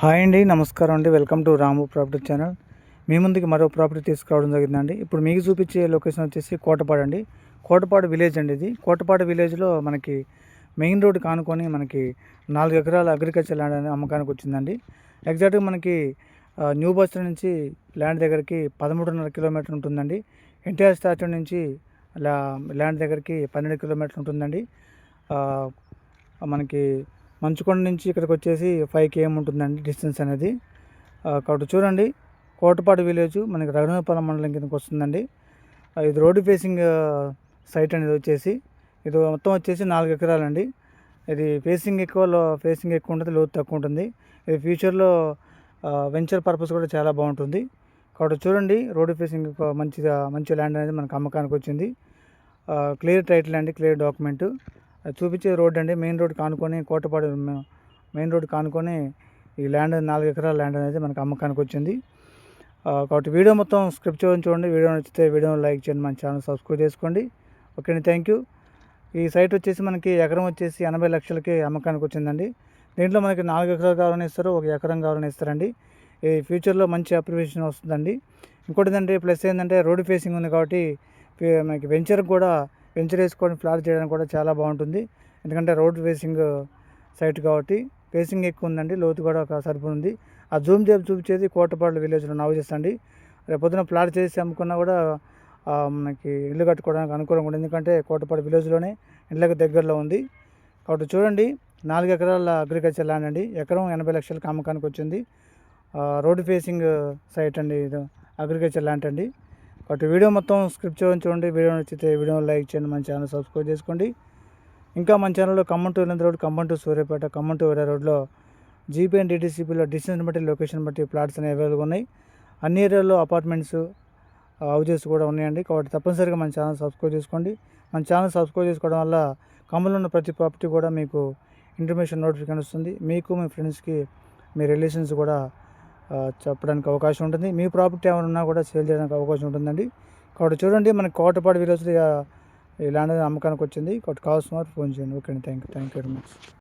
Hi అండి, నమస్కారం అండి. Welcome to Ramu property channel. మీ ముందుకి మరో ప్రాపర్టీ తీసుకురావడం జరిగిందండి. ఇప్పుడు మీకు చూపించే లొకేషన్ వచ్చేసి కోటపాడు అండి. కోటపాడు విలేజ్ అండి. ఇది కోటపాడు విలేజ్లో మనకి మెయిన్ రోడ్ కానుకొని మనకి 4 ఎకరాల అగ్రికల్చర్ ల్యాండ్ అనేది అమ్మకానికి వచ్చిందండి. ఎగ్జాక్ట్గా మనకి న్యూ బస్ స్టాండ్ నుంచి ల్యాండ్ దగ్గరికి 13.5 కిలోమీటర్ ఉంటుందండి. ఎన్టీఆర్ స్టాచ్యూ నుంచి ల్యాండ్ దగ్గరికి 12 కిలోమీటర్లు ఉంటుందండి. మనకి మంచుకొండ నుంచి ఇక్కడికి వచ్చేసి 5 km ఉంటుందండి డిస్టెన్స్ అనేది. కాబట్టి చూడండి, కోటపాడు విలేజ్ మనకి రఘునాథపాలెం మండలం కిందకి వస్తుందండి. ఇది రోడ్డు ఫేసింగ్ సైట్ అనేది వచ్చేసి ఇది మొత్తం వచ్చేసి 4 ఎకరాలండి. ఇది ఫేసింగ్ ఎక్కువ ఉంటుంది, లోతు తక్కువ ఉంటుంది. ఇది ఫ్యూచర్లో వెంచర్ పర్పస్ కూడా చాలా బాగుంటుంది. కాబట్టి చూడండి, రోడ్డు ఫేసింగ్ మంచి ల్యాండ్ అనేది మనకు అమ్మకానికి వచ్చింది. క్లియర్ టైటిల్ అండి, క్లియర్ డాక్యుమెంట్. చూపించే రోడ్ అండి, మెయిన్ రోడ్ కానుకొని కోటపాడు మెయిన్ రోడ్ కానుకొని ఈ ల్యాండ్ 4 ఎకరాల ల్యాండ్ అనేది మనకు అమ్మకానికి వచ్చింది. కాబట్టి వీడియో మొత్తం స్క్రిప్ట్ చూడండి. వీడియో నచ్చితే వీడియోని లైక్ చేయండి, మన ఛానల్ సబ్స్క్రైబ్ చేసుకోండి. ఓకే అండి, థ్యాంక్ యూ. ఈ సైట్ వచ్చేసి మనకి ఎకరం వచ్చేసి 80 లక్షలకి అమ్మకానికి వచ్చిందండి. దీంట్లో మనకి 4 ఎకరాలు కావాలని ఇస్తారు, 1 ఎకరం కావాలని ఇస్తారండి. ఈ ఫ్యూచర్లో మంచి అప్రిషియేషన్ వస్తుందండి. ఇంకోటి ఏంటంటే ప్లస్ ఏంటంటే రోడ్డు ఫేసింగ్ ఉంది కాబట్టి మనకి వెంచర్ వేసుకొని ఫ్లాట్ చేయడానికి కూడా చాలా బాగుంటుంది. ఎందుకంటే రోడ్ ఫేసింగ్ సైట్ కాబట్టి ఫేసింగ్ ఎక్కువ ఉందండి, లోతు కూడా సరిపోతుంది. ఆ జూమ్ చేసి చూపించేది కోటపాడు విలేజ్లో నవ్వుచేస్తండి. రేపు పొద్దున ప్లాట్ చేసి అమ్ముకున్నా కూడా మనకి ఇల్లు కట్టుకోవడానికి అనుకూలంగా ఉంటుంది. ఎందుకంటే కోటపాడు విలేజ్లోనే ఇళ్ళకి దగ్గరలో ఉంది. కాబట్టి చూడండి, 4 ఎకరాల అగ్రికల్చర్ ల్యాండ్ అండి. ఎకరం 80 లక్షలకి అమ్మకానికి వచ్చింది. రోడ్డు ఫేసింగ్ సైట్ అండి, ఇది అగ్రికల్చర్ ల్యాండ్ అండి. కాబట్టి వీడియో మొత్తం స్క్రిప్ట్ చూడండి. వీడియో నచ్చితే వీడియోని లైక్ చేయండి, మన ఛానల్ సబ్స్క్రైబ్ చేసుకోండి. ఇంకా మన ఛానల్లో Khammam to Yellandu road, Khammam to Suryapet, Khammam to వేరే రోడ్లో జీపీ అండ్ డిటీసీపీలో డిస్టెన్స్ బట్టి లొకేషన్ బట్టి ప్లాట్స్ అనేవి అవైలబుల్ ఉన్నాయి. అన్ని ఏరియాల్లో అపార్ట్మెంట్స్, హౌజెస్ కూడా ఉన్నాయండి. కాబట్టి తప్పనిసరిగా మన ఛానల్ సబ్స్క్రైబ్ చేసుకోండి. మన ఛానల్ సబ్స్క్రైబ్ చేసుకోవడం వల్ల ఖమ్మంలో ఉన్న ప్రతి ప్రాపర్టీ కూడా మీకు ఇన్ఫర్మేషన్ నోటిఫికేషన్ వస్తుంది. మీకు మీ ఫ్రెండ్స్కి, మీ రిలేషన్స్ కూడా చెప్పడానికి అవకాశం ఉంటుంది. మీ ప్రాపర్టీ ఏమైనా ఉన్నా కూడా సేల్ చేయడానికి అవకాశం ఉంటుందండి. కాబట్టి చూడండి, మనకి కోటపాడు విలేజ్లో ఈ ల్యాండ్ అమ్మకానికి వచ్చింది. కాబట్టి కావాల్సిన వారు ఫోన్ చేయండి. ఓకే అండి, థ్యాంక్ యూ వెరీ మచ్.